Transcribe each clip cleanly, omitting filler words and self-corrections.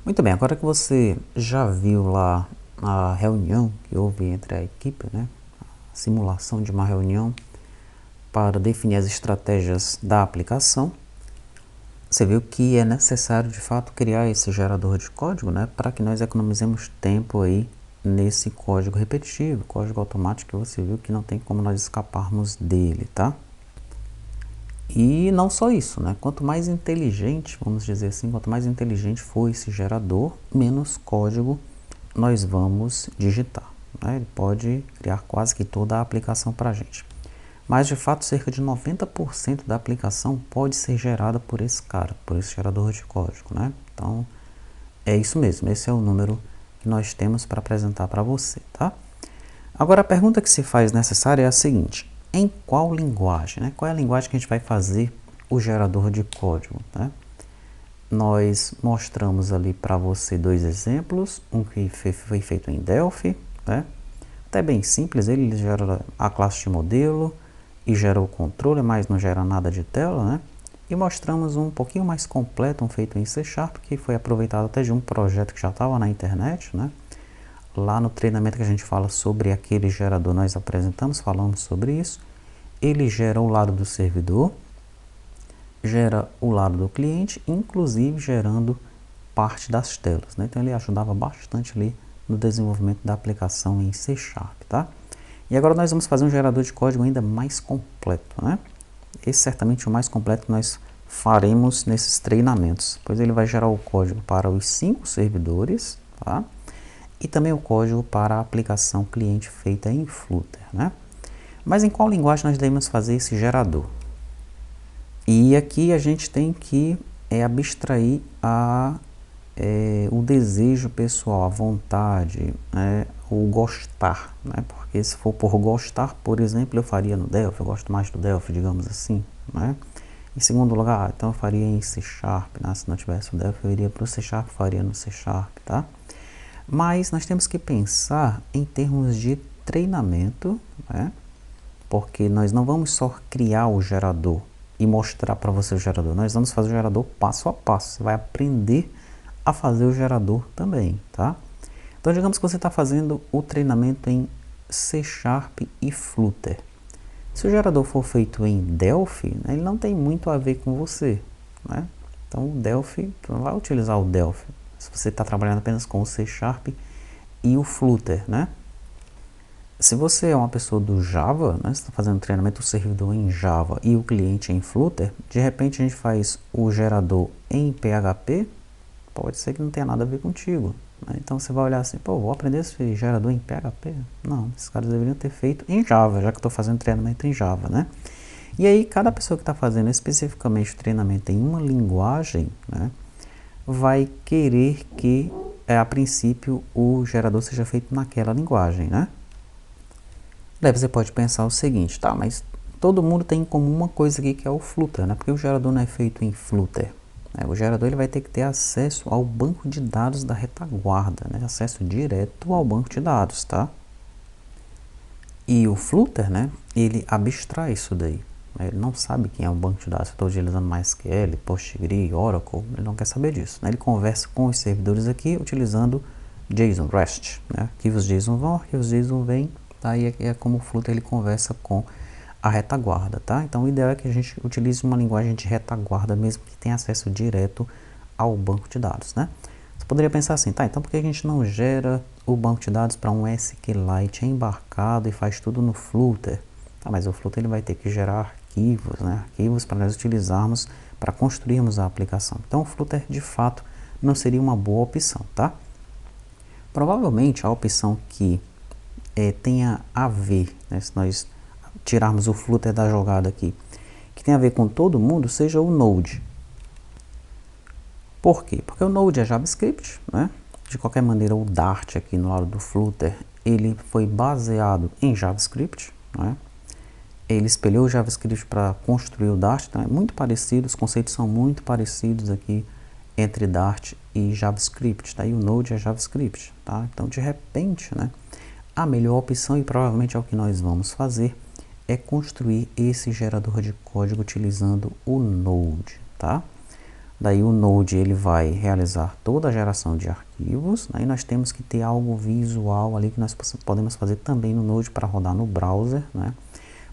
Muito bem, agora que você já viu lá a reunião que houve entre a equipe, né? A simulação de uma reunião para definir as estratégias da aplicação, você viu que é necessário de fato criar esse gerador de código, né? Para que nós economizemos tempo aí nesse código repetitivo, código automático, que você viu que não tem como nós escaparmos dele, tá? E não só isso, né? Quanto mais inteligente, vamos dizer assim, quanto mais inteligente for esse gerador, menos código nós vamos digitar, né? Ele pode criar quase que toda a aplicação para a gente. Mas, de fato, cerca de 90% da aplicação pode ser gerada por esse cara, por esse gerador de código, né? Então, é isso mesmo, esse é o número que nós temos para apresentar para você, tá? Agora, a pergunta que se faz necessária é a seguinte: em qual linguagem, né? Qual é a linguagem que a gente vai fazer o gerador de código, né? Nós mostramos ali para você dois exemplos, um que foi feito em Delphi, né? Até bem simples, ele gera a classe de modelo e gera o controle, mas não gera nada de tela, né? E mostramos um pouquinho mais completo, um feito em C#, que foi aproveitado até de um projeto que já estava na internet, né? Lá no treinamento que a gente fala sobre aquele gerador, nós apresentamos, falamos sobre isso. Ele gera o lado do servidor, gera o lado do cliente, inclusive gerando parte das telas, né? Então ele ajudava bastante ali no desenvolvimento da aplicação em C#, tá? E agora nós vamos fazer um gerador de código ainda mais completo, né? Esse certamente é o mais completo que nós faremos nesses treinamentos, pois ele vai gerar o código para os 5 servidores, tá? E também o código para a aplicação cliente feita em Flutter, né? Mas em qual linguagem nós devemos fazer esse gerador? E aqui a gente tem que abstrair o desejo pessoal, a vontade, o gostar, né? Porque se for por gostar, por exemplo, eu faria no Delphi, eu gosto mais do Delphi, digamos assim, né? Em segundo lugar, então eu faria em C#, né? Se não tivesse o Delphi, eu iria para o C#, faria no C#, tá? Mas nós temos que pensar em termos de treinamento, né? Porque nós não vamos só criar o gerador e mostrar para você o gerador, nós vamos fazer o gerador passo a passo, você vai aprender a fazer o gerador também, tá? Então digamos que você está fazendo o treinamento em C# e Flutter. Se o gerador for feito em Delphi, né, ele não tem muito a ver com você, né? Então o Delphi, tu não vai utilizar o Delphi se você está trabalhando apenas com o C# e o Flutter, né? Se você é uma pessoa do Java, né, você está fazendo treinamento do servidor em Java e o cliente em Flutter, de repente a gente faz o gerador em PHP, pode ser que não tenha nada a ver contigo, né? Então você vai olhar assim, pô, vou aprender esse gerador em PHP? Não, esses caras deveriam ter feito em Java, já que eu estou fazendo treinamento em Java, né? E aí cada pessoa que está fazendo especificamente o treinamento em uma linguagem, né, vai querer que, a princípio, o gerador seja feito naquela linguagem, né? Daí você pode pensar o seguinte, tá, mas todo mundo tem em comum uma coisa aqui que é o Flutter, né? Porque o gerador não é feito em Flutter, né? O gerador ele vai ter que ter acesso ao banco de dados da retaguarda, né? Acesso direto ao banco de dados, tá? E o Flutter, né? Ele abstrai isso daí, né? Ele não sabe quem é o banco de dados. Se eu estou utilizando MySQL, PostgreSQL, Oracle, ele não quer saber disso, né? Ele conversa com os servidores aqui utilizando JSON REST, né? Arquivos JSON vão, arquivos JSON vêm. Aí é como o Flutter ele conversa com a retaguarda, tá? Então o ideal é que a gente utilize uma linguagem de retaguarda mesmo que tenha acesso direto ao banco de dados, né? Você poderia pensar assim, tá, então por que a gente não gera o banco de dados para um SQLite embarcado e faz tudo no Flutter? Tá, mas o Flutter ele vai ter que gerar arquivos, né? Arquivos para nós utilizarmos para construirmos a aplicação. Então o Flutter de fato não seria uma boa opção, tá? Provavelmente a opção que tenha a ver, né, se nós tirarmos o Flutter da jogada aqui, que tem a ver com todo mundo, seja o Node. Por quê? Porque o Node é JavaScript, né? De qualquer maneira, o Dart aqui no lado do Flutter, ele foi baseado em JavaScript, né? Ele espelhou o JavaScript para construir o Dart, então é muito parecido, os conceitos são muito parecidos aqui entre Dart e JavaScript, tá? E o Node é JavaScript, tá? Então, de repente, né, a melhor opção, e provavelmente é o que nós vamos fazer, é construir esse gerador de código utilizando o Node, tá? Daí o Node ele vai realizar toda a geração de arquivos, né? E nós temos que ter algo visual ali que nós podemos fazer também no Node para rodar no browser, né?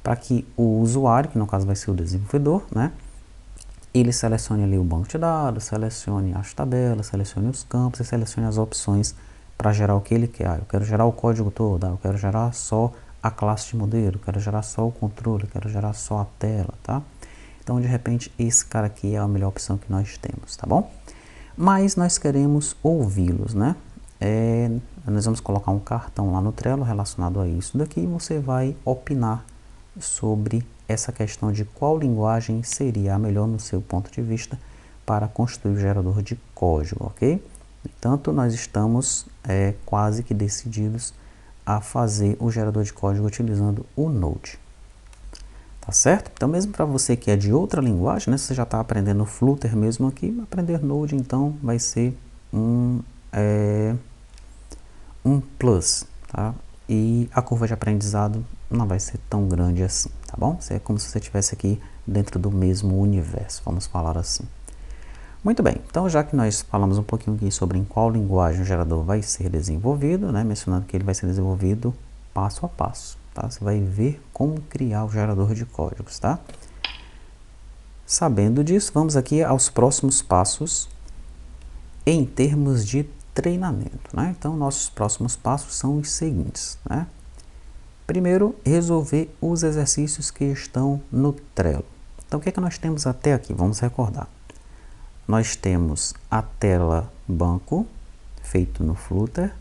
Para que o usuário, que no caso vai ser o desenvolvedor, né? Ele selecione ali o banco de dados, selecione as tabelas, selecione os campos e selecione as opções para gerar o que ele quer. Eu quero gerar o código todo, eu quero gerar só a classe de modelo, eu quero gerar só o controle, eu quero gerar só a tela, tá? Então, de repente, esse cara aqui é a melhor opção que nós temos, tá bom? Mas nós queremos ouvi-los, né? Nós vamos colocar um cartão lá no Trello relacionado a isso daqui e você vai opinar sobre essa questão de qual linguagem seria a melhor no seu ponto de vista para construir o gerador de código, ok? Portanto, nós estamos quase que decididos a fazer o gerador de código utilizando o Node. Tá certo? Então, mesmo para você que é de outra linguagem, né, você já está aprendendo Flutter mesmo aqui, aprender Node, então, vai ser um plus, tá? E a curva de aprendizado não vai ser tão grande assim, tá bom? É como se você estivesse aqui dentro do mesmo universo, vamos falar assim. Muito bem, então já que nós falamos um pouquinho aqui sobre em qual linguagem o gerador vai ser desenvolvido, né, mencionando que ele vai ser desenvolvido passo a passo, tá? Você vai ver como criar o gerador de códigos, tá? Sabendo disso, vamos aqui aos próximos passos em termos de treinamento, né? Então, nossos próximos passos são os seguintes, né? Primeiro, resolver os exercícios que estão no Trello. Então, o que é que nós temos até aqui? Vamos recordar. Nós temos a tela banco, feito no Flutter.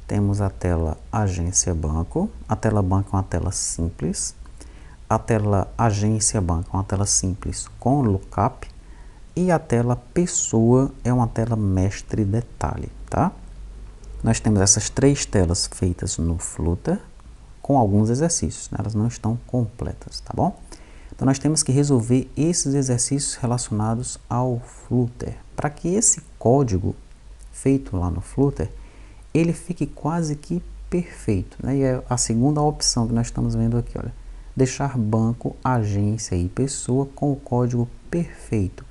Temos a tela agência banco. A tela banco é uma tela simples. A tela agência banco é uma tela simples com lookup. E a tela pessoa é uma tela mestre detalhe, tá? Nós temos essas três telas feitas no Flutter com alguns exercícios, né? Elas não estão completas, tá bom? Então, nós temos que resolver esses exercícios relacionados ao Flutter, para que esse código feito lá no Flutter, ele fique quase que perfeito, né? E é a segunda opção que nós estamos vendo aqui, olha, deixar banco, agência e pessoa com o código perfeito.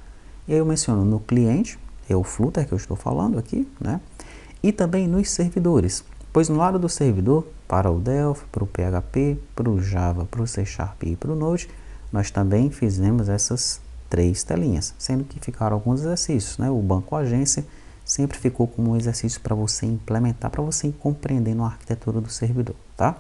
E aí eu menciono no cliente, é o Flutter que eu estou falando aqui, né? E também nos servidores, pois no lado do servidor, para o Delphi, para o PHP, para o Java, para o C# e para o Node, nós também fizemos essas três telinhas, sendo que ficaram alguns exercícios, né? O banco agência sempre ficou como um exercício para você implementar, para você ir compreendendo a arquitetura do servidor, tá?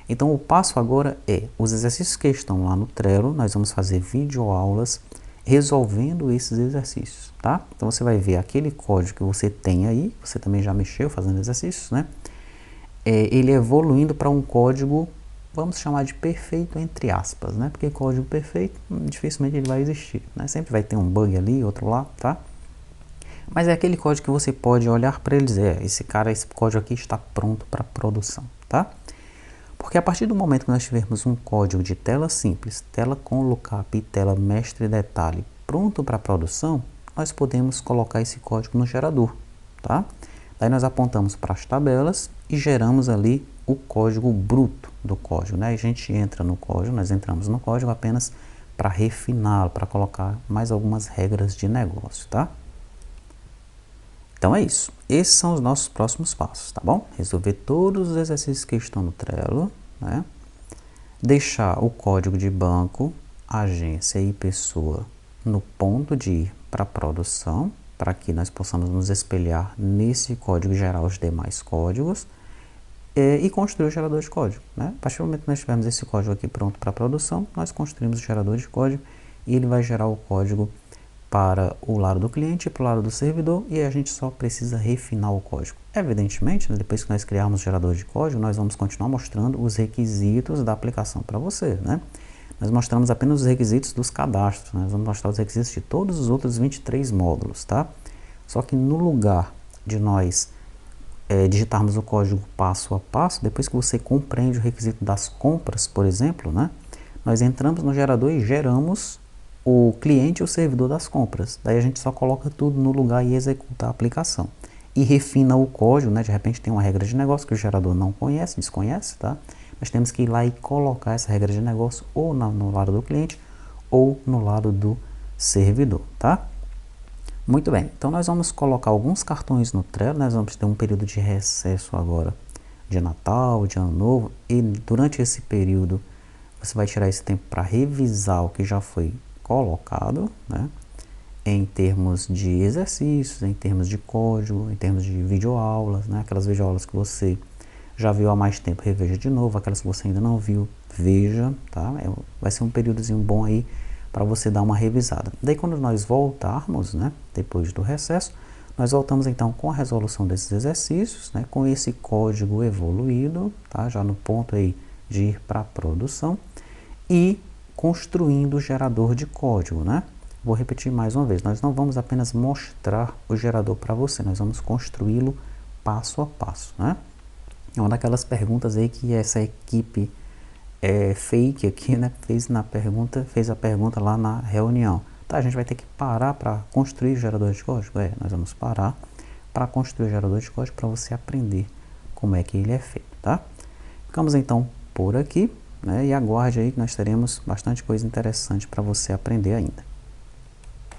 Então, o passo agora é, os exercícios que estão lá no Trello, nós vamos fazer videoaulas resolvendo esses exercícios, tá? Então, você vai ver aquele código que você tem aí, você também já mexeu fazendo exercícios, né? Ele evoluindo para um código, vamos chamar de perfeito entre aspas, né? Porque código perfeito, dificilmente ele vai existir, né? Sempre vai ter um bug ali, outro lá, tá? Mas é aquele código que você pode olhar para ele e dizer, esse código aqui está pronto para produção, tá? Porque a partir do momento que nós tivermos um código de tela simples, tela com lookup e tela mestre detalhe pronto para produção, nós podemos colocar esse código no gerador, tá? Daí nós apontamos para as tabelas e geramos ali o código bruto do código, né? A gente entra no código, nós entramos no código apenas para refiná-lo, para colocar mais algumas regras de negócio, tá? Então é isso. Esses são os nossos próximos passos, tá bom? Resolver todos os exercícios que estão no Trello, né? Deixar o código de banco, agência e pessoa no ponto de ir para a produção, para que nós possamos nos espelhar nesse código e gerar os demais códigos e construir o gerador de código, né? A partir do momento que nós tivermos esse código aqui pronto para a produção, nós construímos o gerador de código e ele vai gerar o código para o lado do cliente e para o lado do servidor, e a gente só precisa refinar o código. Evidentemente, depois que nós criarmos o gerador de código, nós vamos continuar mostrando os requisitos da aplicação para você, né? Nós mostramos apenas os requisitos dos cadastros, né? Nós vamos mostrar os requisitos de todos os outros 23 módulos, tá? Só que no lugar de nós digitarmos o código passo a passo, depois que você compreende o requisito das compras, por exemplo, né? Nós entramos no gerador e geramos o cliente e o servidor das compras. Daí a gente só coloca tudo no lugar e executa a aplicação. E refina o código, né? De repente tem uma regra de negócio que o gerador não conhece, desconhece, tá? Nós temos que ir lá e colocar essa regra de negócio ou no lado do cliente ou no lado do servidor, tá? Muito bem, então nós vamos colocar alguns cartões no Trello, nós vamos ter um período de recesso agora, de Natal, de Ano Novo, e durante esse período você vai tirar esse tempo para revisar o que já foi colocado, né? Em termos de exercícios, em termos de código, em termos de videoaulas, né? Aquelas videoaulas que você já viu há mais tempo, reveja de novo, aquelas que você ainda não viu, veja, tá? Vai ser um períodozinho bom aí para você dar uma revisada. Daí quando nós voltarmos, né, depois do recesso, nós voltamos então com a resolução desses exercícios, né, com esse código evoluído, tá? Já no ponto aí de ir para a produção e construindo o gerador de código, né? Vou repetir mais uma vez, nós não vamos apenas mostrar o gerador para você, nós vamos construí-lo passo a passo, né? É uma daquelas perguntas aí que essa equipe fake aqui, né, fez a pergunta lá na reunião. Tá, a gente vai ter que parar para construir o gerador de código? Nós vamos parar para construir o gerador de código para você aprender como é que ele é feito, tá? Ficamos então por aqui, né, e aguarde aí que nós teremos bastante coisa interessante para você aprender ainda.